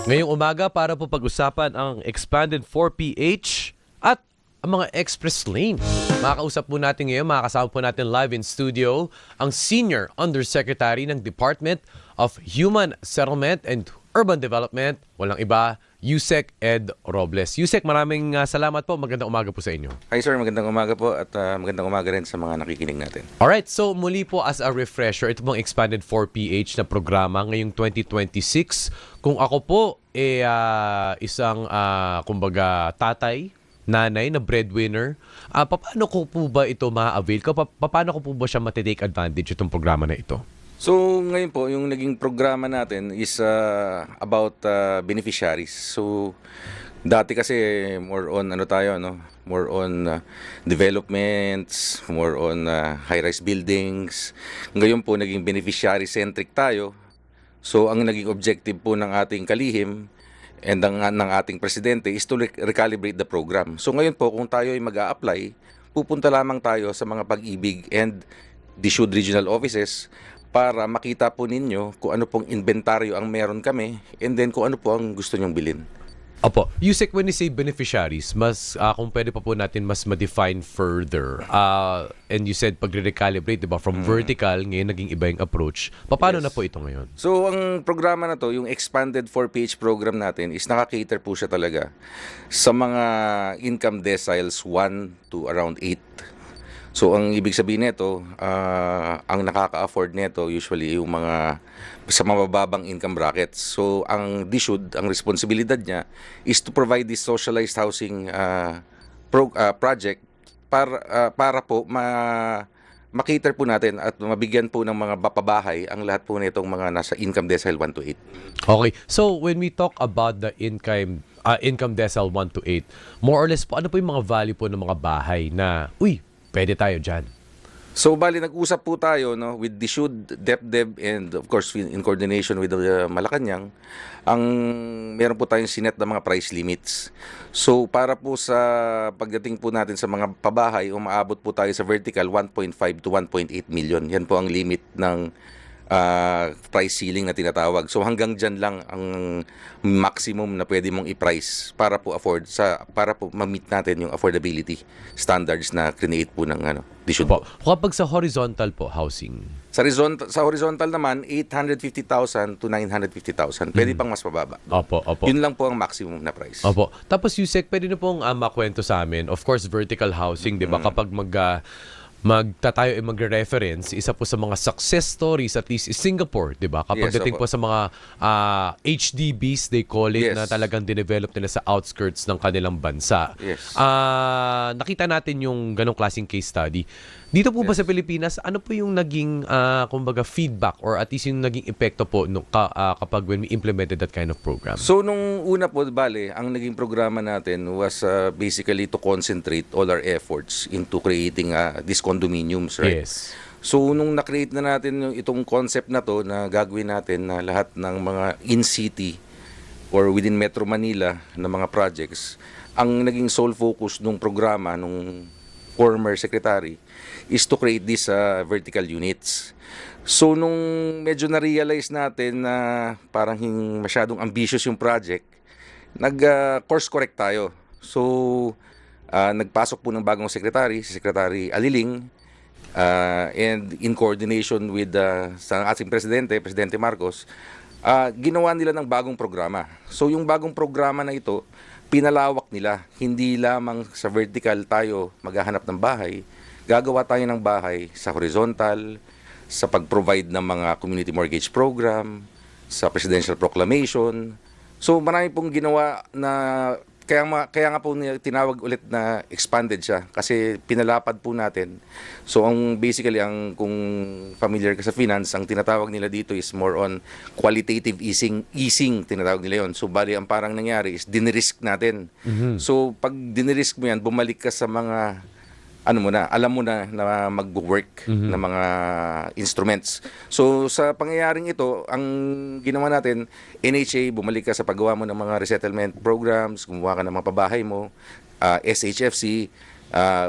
Ngayong umaga para po pag-usapan ang expanded 4PH at ang mga express lane. Makakausap po natin ngayon, makakasama po natin live in studio ang Senior Undersecretary ng Department of Human Settlement and Urban Development, walang iba, Yusek Ed Robles. Yusek, maraming salamat po. Magandang umaga po sa inyo. Hi sir, magandang umaga po at magandang umaga rin sa mga nakikinig natin. Alright, so muli po as a refresher, ito pong expanded 4PH na programa ngayong 2026. Kung ako po isang kumbaga tatay, nanay na breadwinner, paano ko po ba ito ma-avail? Paano ko po ba siya matitake advantage itong programa na ito? So ngayon po, yung naging programa natin is about beneficiaries. So dati kasi more on more on developments, more on high-rise buildings. Ngayon po naging beneficiary-centric tayo. So ang naging objective po ng ating kalihim and ng ating presidente is to recalibrate the program. So ngayon po kung tayo ay mag-a-apply, pupunta lamang tayo sa mga Pag-ibig and DSUD regional offices para makita po ninyo kung ano pong inventaryo ang meron kami and then kung ano po ang gusto nyong bilhin. Opo. Yusek, when you say beneficiaries, mas kung pwede pa po natin mas ma-define further. And you said pag-recalibrate, diba? From vertical, ngayon naging iba yung approach. Paano na po ito ngayon? So ang programa na to, yung expanded 4PH program natin is nakakater po siya talaga sa mga income deciles 1 to around 8. So ang ibig sabihin nito, ang nakaka-afford nito usually yung mga sa mabababang income brackets. So ang DSUD, ang responsibilidad niya is to provide this socialized housing project para po makiter po natin at mabigyan po ng mga pabahay ang lahat po nitong mga nasa income decile 1 to 8. Okay. So when we talk about the income decile 1 to 8, more or less po, ano po yung mga value po ng mga bahay na, pwede tayo dyan? So, bali, nag-usap po tayo with DSUD, DepDev, and of course, in coordination with Malacanang, meron po tayong sinet na mga price limits. So, para po sa pagdating po natin sa mga pabahay, umaabot po tayo sa vertical 1.5 to 1.8 million. Yan po ang limit ng price ceiling na tinatawag. So hanggang dyan lang ang maximum na pwede mong i-price para po ma-meet natin yung affordability standards na create po ng DSUD po. Kapag sa horizontal po housing, sa horizontal naman 850,000 to 950,000. Pwede pang mas mababa. Opo. Yun lang po ang maximum na price. Opo. Tapos Yusek, pwede na pong makwento sa amin. Of course, vertical housing, 'di ba? Kapag magtatayo ay magre-reference, isa po sa mga success stories at least is Singapore, 'di ba? Kapag dating po sa mga HDBs, they call it, na talagang dinevelop nila sa outskirts ng kanilang bansa. Yes. Nakita natin yung ganong klaseng case study. Dito po ba sa Pilipinas, ano po yung naging kumbaga feedback or at least yung naging epekto po kapag when we implemented that kind of program? So nung una po, ang naging programa natin was basically to concentrate all our efforts into creating these condominiums, right? Yes. So nung na-create na natin itong concept na to na gagawin natin na lahat ng mga in-city or within Metro Manila na mga projects, ang naging sole focus nung programa nung former secretary is to create these vertical units. So nung medyo na-realize natin na parang masyadong ambitious yung project, nag-course correct tayo. So nagpasok po ng bagong secretary, si Secretary Aliling, and in coordination with sa ating Presidente Marcos, ginawa nila ng bagong programa. So yung bagong programa na ito, pinalawak nila. Hindi lamang sa vertical tayo maghahanap ng bahay, gagawa tayo ng bahay sa horizontal, sa pag-provide ng mga community mortgage program, sa presidential proclamation. So marami pong ginawa na kaya nga po tinawag ulit na expanded siya kasi pinalapad po natin. So basically kung familiar ka sa finance, ang tinatawag nila dito is more on qualitative easing tinatawag nila yon. So bali ang parang nangyari is dinirisk natin. So pag dinirisk mo yan, bumalik ka sa mga alam mo na mag-work na mga instruments. So sa pangyayaring ito, ang ginawa natin, NHA, bumalik ka sa paggawa mo ng mga resettlement programs, gumawa ka ng mga pabahay mo, SHFC,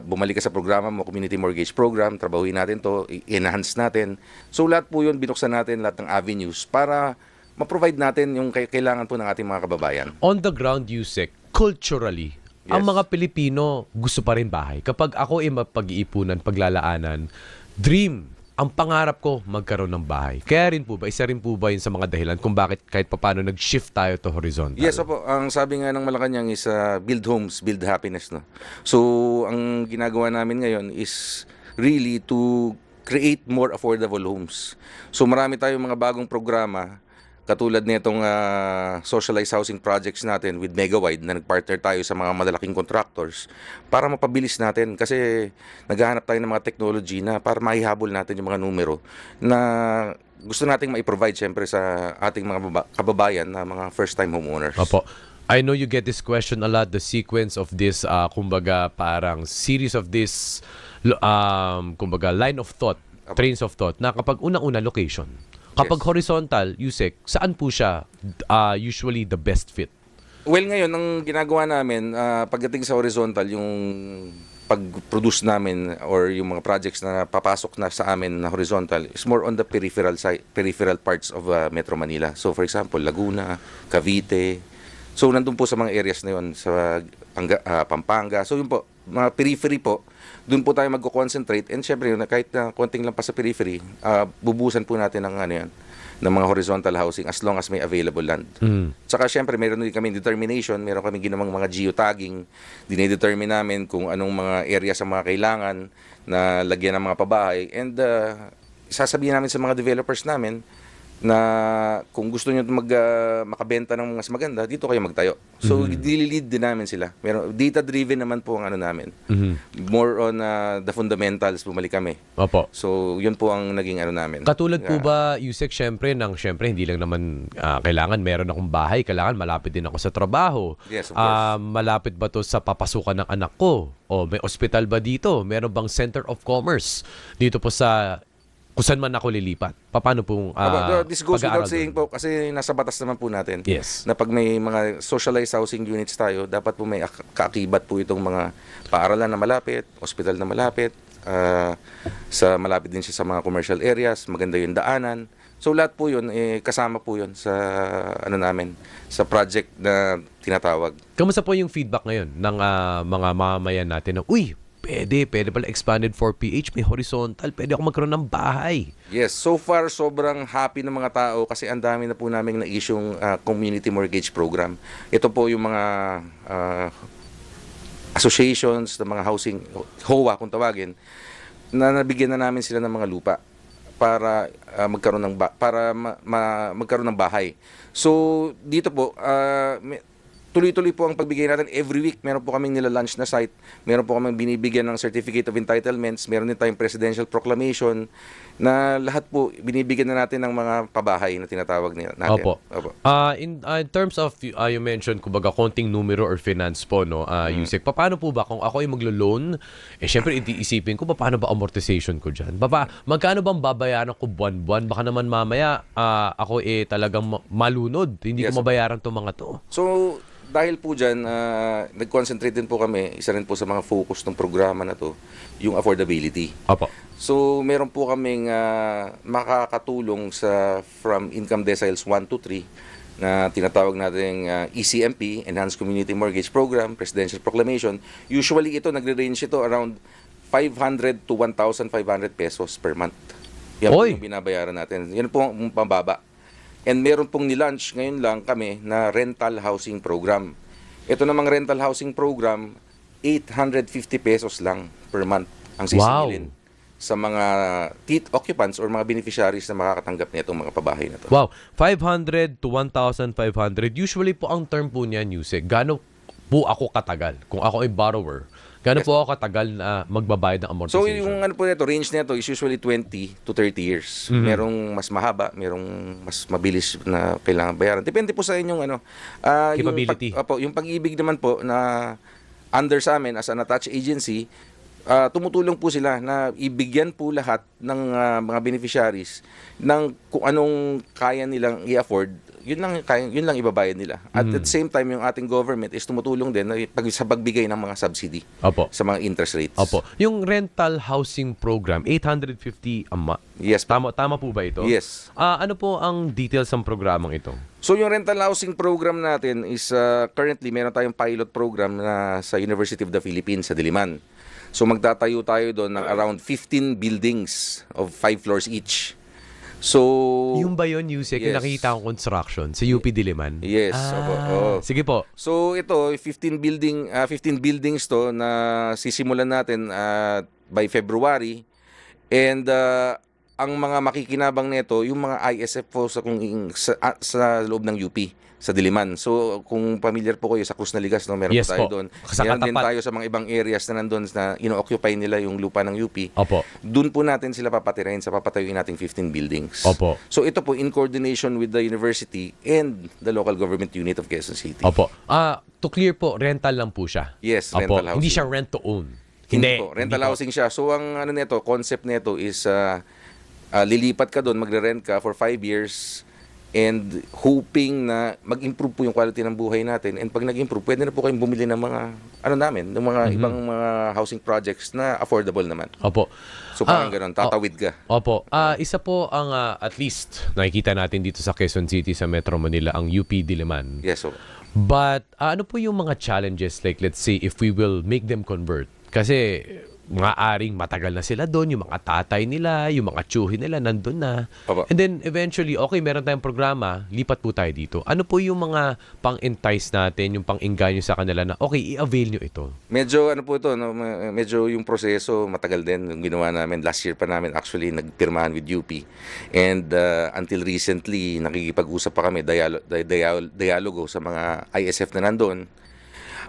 bumalik ka sa programa mo, community mortgage program, trabahuin natin to, i-enhance natin. So lahat po yun, binuksan natin lahat ng avenues para ma-provide natin yung kailangan po ng ating mga kababayan. On the ground, Yusek, culturally, ang Yes. mga Pilipino gusto pa rin bahay. Kapag ako ay mapag-iipunan, paglalaanan, dream, ang pangarap ko magkaroon ng bahay. Kaya rin po ba, isa rin po ba yun sa mga dahilan kung bakit kahit papaano nag-shift tayo to horizontal? Yes, opo. Ang sabi nga ng Malacanang is build homes, build happiness. No? So, ang ginagawa namin ngayon is really to create more affordable homes. So, marami tayong mga bagong programa katulad nitong socialized housing projects natin with Megawide na nagpartner tayo sa mga malalaking contractors para mapabilis natin kasi naghahanap tayo ng mga technology na para maihabol natin yung mga numero na gusto nating mai-provide syempre sa ating mga kababayan na mga first-time homeowners. Opo. I know you get this question a lot, the sequence of this, kumbaga parang series of this, kumbaga line of thought, trains of thought, na kapag unang-una location. Kapag Yes. horizontal, Yusek, saan po siya usually the best fit? Well, ngayon, ang ginagawa namin, pagdating sa horizontal, yung pag-produce namin or yung mga projects na papasok na sa amin na horizontal is more on the peripheral parts of Metro Manila. So, for example, Laguna, Cavite. So, nandun po sa mga areas na yun, sa Pampanga. So, yun po, mga periphery po, doon po tayo magko-concentrate. And syempre, kahit na konting lang pa sa periphery, bubusan po natin ng ano yan, ng mga horizontal housing as long as may available land. Tsaka syempre, meron din kami determination, meron kami ginawang mga geotagging, dinedetermine namin kung anong mga area sa mga kailangan na lagyan ng mga pabahay. And sasabihin namin sa mga developers namin na kung gusto nyo makabenta ng mas maganda, dito kayo magtayo. So, dililid din namin sila. Data-driven naman po ang ano namin. More on the fundamentals, bumalik kami. Opo. So, yun po ang naging ano namin. Katulad po ba, Yusek, syempre, hindi lang naman kailangan meron akong bahay, kailangan malapit din ako sa trabaho. Yes, of course. Malapit ba to sa papasukan ng anak ko? O may ospital ba dito? Meron bang Center of Commerce dito po sa kung saan man ako lilipat? Paano pong This goes pag-aaral without saying doon? po, kasi nasa batas naman po natin. Yes. Na pag may mga socialized housing units tayo, dapat po may kaakibat po itong mga paaralan na malapit, hospital na malapit, sa malapit din siya sa mga commercial areas, maganda yung daanan. So lahat po yun, kasama po yun sa ano namin, sa project na tinatawag. Kamusta po yung feedback ngayon ng mga mamamayan natin na, uy, pwede pala expanded 4PH, may horizontal, pwede ako magkaroon ng bahay. Yes, so far sobrang happy ng mga tao kasi ang dami na po namin na isyong community mortgage program. Ito po yung mga associations, ng mga housing, HOA kung tawagin, na nabigyan na namin sila ng mga lupa para magkaroon ng magkaroon ng bahay. So dito po tuloy-tuloy po ang pagbigay natin. Every week, meron po kaming nila-launch na site. Meron po kaming binibigyan ng Certificate of Entitlements. Meron din tayong Presidential Proclamation na lahat po binibigyan na natin ng mga pabahay na tinatawag natin. Opo. In terms of, you mentioned, kumbaga, konting numero or finance po, no, Yusek, paano po ba kung ako ay maglo-loan, syempre, iisipin ko, paano ba amortization ko dyan? Magkano bang babayaran ko buwan-buwan? Baka naman mamaya, ako talagang malunod. Hindi Yes, ko mabayaran itong mga to. So, dahil po dyan, nag-concentrate din po kami, isa rin po sa mga focus ng programa na to, yung affordability. Opo. So, meron po kaming makakatulong from income deciles 1 to 3 na tinatawag natin ECMP, Enhanced Community Mortgage Program, Presidential Proclamation. Usually ito, nagre-range ito around 500 to 1,500 pesos per month. Yan po Oy! yung binabayaran natin. Yan po ang pambaba. And meron pong nilaunch ngayon lang kami na rental housing program. Ito namang rental housing program, 850 pesos lang per month ang sisingilin sa mga occupants or mga beneficiaries na makakatanggap nitong mga pabahay na to. Wow. 500 to 1,500. Usually po ang term po niyan, Yusek, gaano po ako katagal? Kung ako ay borrower, gaano po ako katagal na magbabayad ng amortization? So yung ano po nito, range nito is usually 20 to 30 years. Merong mas mahaba, merong mas mabilis na kailangan bayaran. Depende po sa inyong ano. Capability. Yung pag-ibig naman po na under sa amin as an attached agency, tumutulong po sila na ibigyan po lahat ng mga beneficiaries ng kung anong kaya nilang i-afford yun lang ibabayad nila. At at the same time, yung ating government is tumutulong din sa pagbigay ng mga subsidy Opo. sa mga interest rates. Opo. Yung rental housing program, 850 Yes po. Tama po ba ito? Yes. Ano po ang details ng programang ito? So yung rental housing program natin is currently meron tayong pilot program na sa University of the Philippines sa Diliman. So magtatayo tayo doon ng around 15 buildings of 5 floors each. So Yung ba yun, Yusek, yung Yes. nakita akong construction sa UP Diliman? Yes, opo, oo. Sige po. So ito 15 buildings to na sisimulan natin by February, and ang mga makikinabang nito yung mga ISF po sa loob ng UP sa Diliman. So kung familiar po kayo sa Cruz Naligas, no, meron Yes po tayo po. doon. Sa Meron din katapat. tayo sa mga ibang areas na nandun na ino-occupy nila yung lupa ng UP. Opo. Doon po natin sila papatirahin sa papatayuin nating 15 buildings. Opo. So ito po in coordination with the university and the local government unit of Quezon City. Opo. To clear po, rental lang po siya. Yes, Opo. rental housing. Hindi siya rent to own. Hindi po, rental housing siya. So ang concept nito is lilipat ka doon, magre-rent ka for 5 years, and hoping na mag-improve po yung quality ng buhay natin. And pag nag-improve, pwede na po kayong bumili ng mga ng mga ibang mga housing projects na affordable naman. Opo. So parang gano'n, tatawid ka. Opo. Isa po ang at least nakikita natin dito sa Quezon City sa Metro Manila, ang UP Diliman. Yes, so But ano po yung mga challenges, like let's say if we will make them convert? Kasi maaring matagal na sila doon, yung mga tatay nila, yung mga tsuhin nila nandun na. Opo. And then eventually, okay, meron tayong programa, lipat po tayo dito. Ano po yung mga pang-entice natin, yung pang-engganyo sa kanila na okay, i-avail nyo ito? medyo po ito, no, medyo yung proseso matagal din. Yung ginawa namin, last year pa namin actually nagpirmahan with UP. And until recently, nakikipag-usap pa kami, dialogo sa mga ISF na nandun.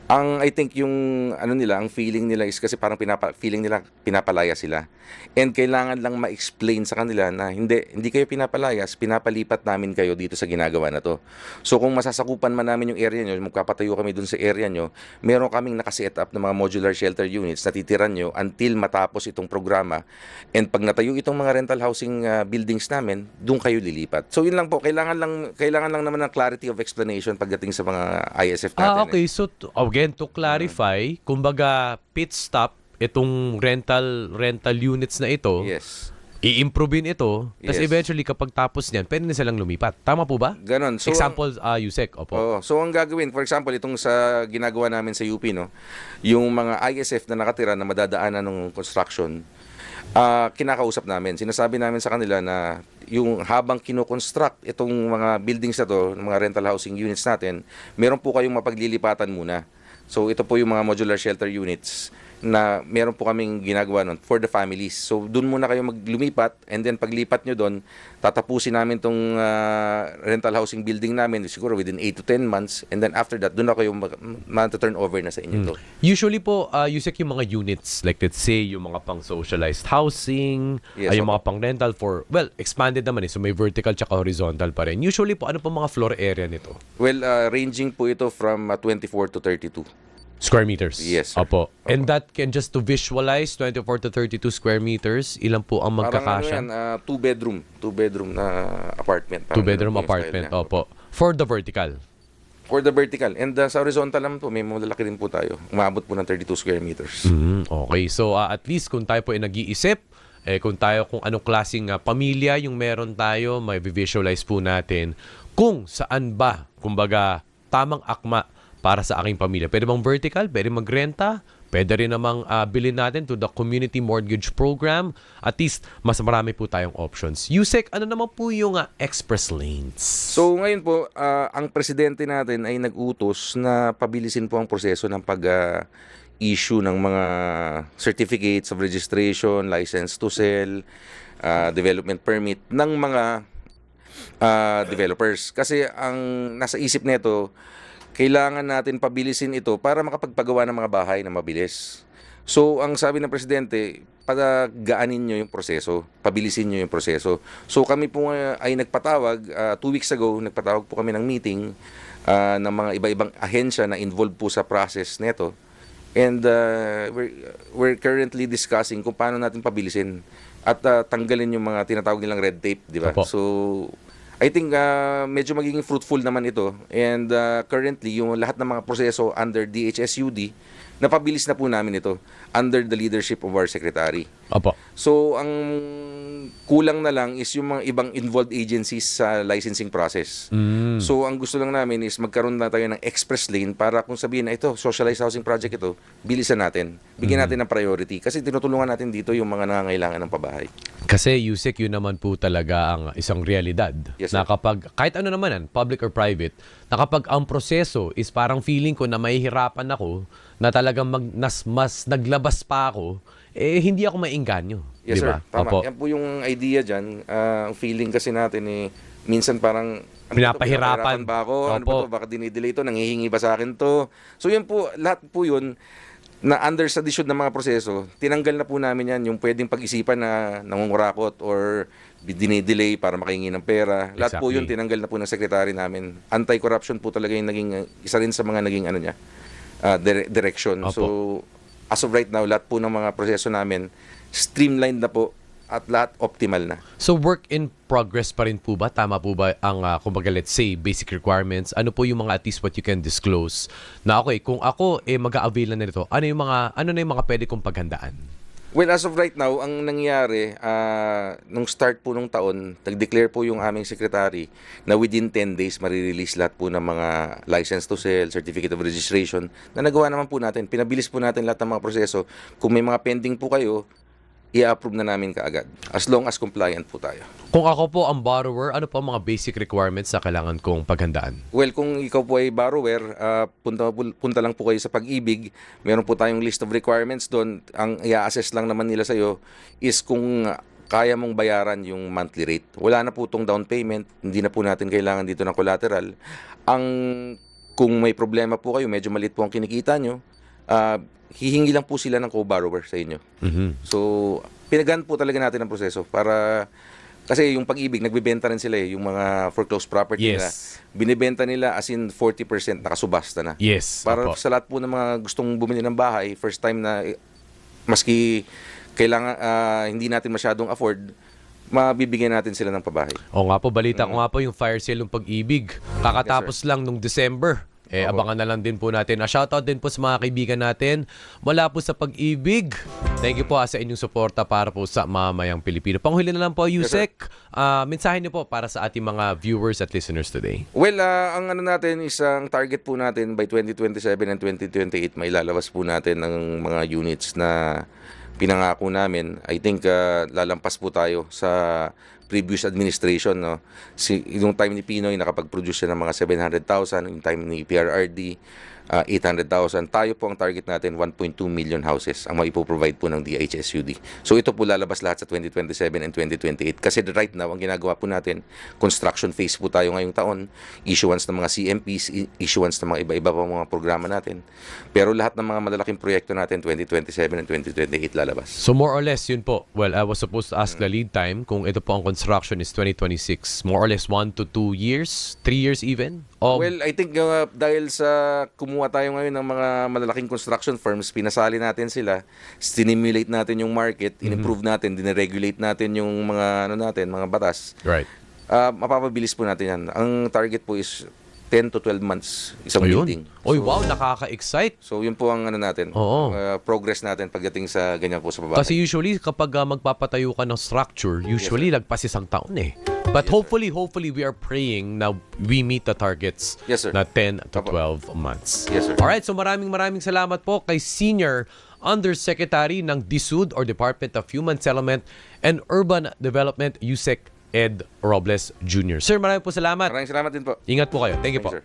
I think yung ang feeling nila is kasi parang feeling nila pinapalaya sila. And kailangan lang ma-explain sa kanila na hindi kayo pinapalayas, pinapalipat namin kayo dito sa ginagawa na to. So kung masasakupan man namin yung area nyo, magpapatayo kami dun sa area nyo, meron kaming nakaset up ng mga modular shelter units na titiran nyo until matapos itong programa. And pag natayo itong mga rental housing buildings namin, dun kayo lilipat. So yun lang po, kailangan lang naman ng clarity of explanation pagdating sa mga ISF natin. Okay. So again, to clarify, kumbaga pit stop itong rental units na ito, Yes. i-improvein ito, tapos Yes. eventually kapag tapos niyan, pwede na silang lumipat. Tama po ba? Ganon. So, Example, Yusek, opo. So ang gagawin, for example, itong sa ginagawa namin sa UP, no, yung mga ISF na nakatira na madadaanan ng construction, kinakausap namin. Sinasabi namin sa kanila na yung habang kino-construct itong mga buildings na to, mga rental housing units natin, meron po kayong mapaglilipatan muna. So ito po yung mga modular shelter units na meron po kaming ginagawa nun for the families. So doon muna kayo maglumipat, and then paglipat nyo doon, tatapusin namin tong rental housing building namin siguro within 8 to 10 months, and then after that, doon na kayo ma-turn over na sa inyo to. Usually po, Yusek, yung mga units, like let's say, yung mga pang-socialized housing, Yes, yung opo. mga pang-rental for, well, expanded naman so may vertical tsaka horizontal pa rin. Usually po, ano po mga floor area nito? Well, ranging po ito from 24 to 32. Square meters? Yes, sir. Opo. And that can just to visualize 24 to 32 square meters, ilan po ang magkakasya? Parang two bedroom na apartment. Parang Two-bedroom ganun po yung apartment, style niya. opo. For the vertical? For the vertical. And sa horizontal naman po, may malalaki din po tayo. Umabot po ng 32 square meters. Okay. So, at least kung tayo po ay nag-iisip, kung anong klaseng pamilya yung meron tayo, may visualize po natin kung saan ba, kumbaga, tamang akma para sa aking pamilya. Pwede bang vertical? Pwede magrenta? Pwede rin namang bilhin natin to the community mortgage program. At least, mas marami po tayong options. Yusek, ano naman po yung express lanes? So ngayon po, ang presidente natin ay nag-utos na pabilisin po ang proseso ng pag-issue ng mga certificates of registration, license to sell, development permit ng mga developers. Kasi ang nasa isip nito, kailangan natin pabilisin ito para makapagpagawa ng mga bahay na mabilis. So, ang sabi ng presidente, pagaanin nyo yung proseso, pabilisin nyo yung proseso. So, kami po ay nagpatawag, 2 weeks ago, nagpatawag po kami ng meeting ng mga iba-ibang ahensya na involved po sa process neto. And we're currently discussing kung paano natin pabilisin at tanggalin yung mga tinatawag nilang red tape, di ba? Opo. So, I think medyo magiging fruitful naman ito, and currently yung lahat ng mga proseso under DHSUD, napabilis na po namin ito under the leadership of our secretary. Opo. So ang kulang na lang is yung mga ibang involved agencies sa licensing process. So ang gusto lang namin is magkaroon na tayo ng express lane para kung sabihin na ito, socialized housing project ito, bilisan natin. Bigyan natin ng priority kasi tinutulungan natin dito yung mga nangangailangan ng pabahay. Kasi Yusek, yun naman po talaga ang isang realidad. Yes, na sir. kapag, kahit ano naman yan, public or private, na kapag ang proseso is parang feeling ko na mahihirapan ako, na talagang mas naglabas pa ako, eh hindi ako maingganyo. Yes, Di sir. ba? Tama. Opo. Yan po yung idea dyan. Ang feeling kasi natin minsan parang Pinapahirapan. ba ako? Ano Opo. ba to? Baka dinidelay to? Nanghihingi ba sa akin to? So yan po, lahat po yun na under sa desisyon ng mga proseso, tinanggal na po namin yan yung pwedeng pag-isipan na nangungurakot or dinidelay para makahingi ng pera. Lahat po Exactly. yun tinanggal na po ng secretary namin. Anti-corruption po talaga yung naging isa rin sa mga naging ano niya, direction. Opo. So as of right now, lahat po ng mga proseso namin streamlined na po at lahat optimal na. So work in progress pa rin po ba? Tama po ba ang, kumbaga let's say, basic requirements? Ano po yung mga at least what you can disclose? Na okay, kung ako mag-a-avail na nito, ano na yung mga pwede kong paghandaan? Well, as of right now, ang nangyari, nung start po nung taon, nag-declare po yung aming secretary na within 10 days marirelease lahat po ng mga license to sell, certificate of registration, na nagawa naman po natin. Pinabilis po natin lahat ng mga proseso. Kung may mga pending po kayo, i-approve na namin kaagad. As long as compliant po tayo. Kung ako po ang borrower, ano po ang mga basic requirements na kailangan kong paghandaan? Well, kung ikaw po ay borrower, punta lang po kayo sa Pag-ibig. Meron po tayong list of requirements doon. Ang i-assess lang naman nila sa'yo is kung kaya mong bayaran yung monthly rate. Wala na po itong down payment. Hindi na po natin kailangan dito ng collateral. Kung may problema po kayo, medyo maliit po ang kinikita nyo, hihingi lang po sila ng co-borrower sa inyo. So, pinagaan po talaga natin ang proseso para kasi yung Pag-ibig, nagbebenta rin sila yung mga foreclosed property nila. Yes. Binibenta nila as in 40% nakasubasta na. Yes. Para Opo. sa lahat po ng mga gustong bumili ng bahay, first time na maski kailangan hindi natin masyadong afford, mabibigyan natin sila ng pabahay. O nga po, balita ko nga po yung fire sale ng Pag-ibig. Kakatapos lang nung December. Opo. Abangan na lang din po natin. Shoutout din po sa mga kaibigan natin mula po sa Pag-ibig. Thank you po sa inyong suporta para po sa mamayang Pilipino. Panghuli na lang po, Yusek. Mensahe niyo po para sa ating mga viewers at listeners today. Well, ang ano natin is ang target po natin by 2027 and 2028 may lalabas po natin ng mga units na pinangako namin. I think lalampas po tayo sa previous administration, no. Yung time ni Pinoy nakapag-produce siya ng mga 700,000, yung time ni PRRD 800,000. Tayo po ang target natin 1.2 million houses ang maipoprovide po ng DHSUD. So ito po lalabas lahat sa 2027 and 2028 kasi right now ang ginagawa po natin, construction phase po tayo ngayong taon, issuance ng mga CMPs, issuance ng mga iba-iba pa mga programa natin. Pero lahat ng mga malalaking proyekto natin 2027 and 2028 lalabas. So more or less, yun po. Well, I was supposed to ask the lead time kung ito po ang construction is 2026. More or less 1 to 2 years? 3 years even? Well, I think dahil sa kumuha tayo ngayon ng mga malalaking construction firms, pinasali natin sila, stimulate natin yung market, in-improve natin, dineregulate natin yung mga mga batas. Right. Mapapabilis po natin yan. Ang target po is 10 to 12 months isang building. Oy, wow, nakaka-excite. So yun po ang natin, Oo. progress natin pagdating sa ganyan po sa babae. Kasi usually, kapag magpapatayo ka ng structure, usually lagpas isang taon eh. But hopefully, we are praying na we meet the targets Yes, sir. na 10 to Opo. 12 months. Yes, sir. Alright, so maraming salamat po kay Senior Undersecretary ng DSUD or Department of Human Settlement and Urban Development, Yusek Ed Robles Jr. Sir, maraming po salamat. Maraming salamat din po. Ingat po kayo. Thank you Thank po. you, sir.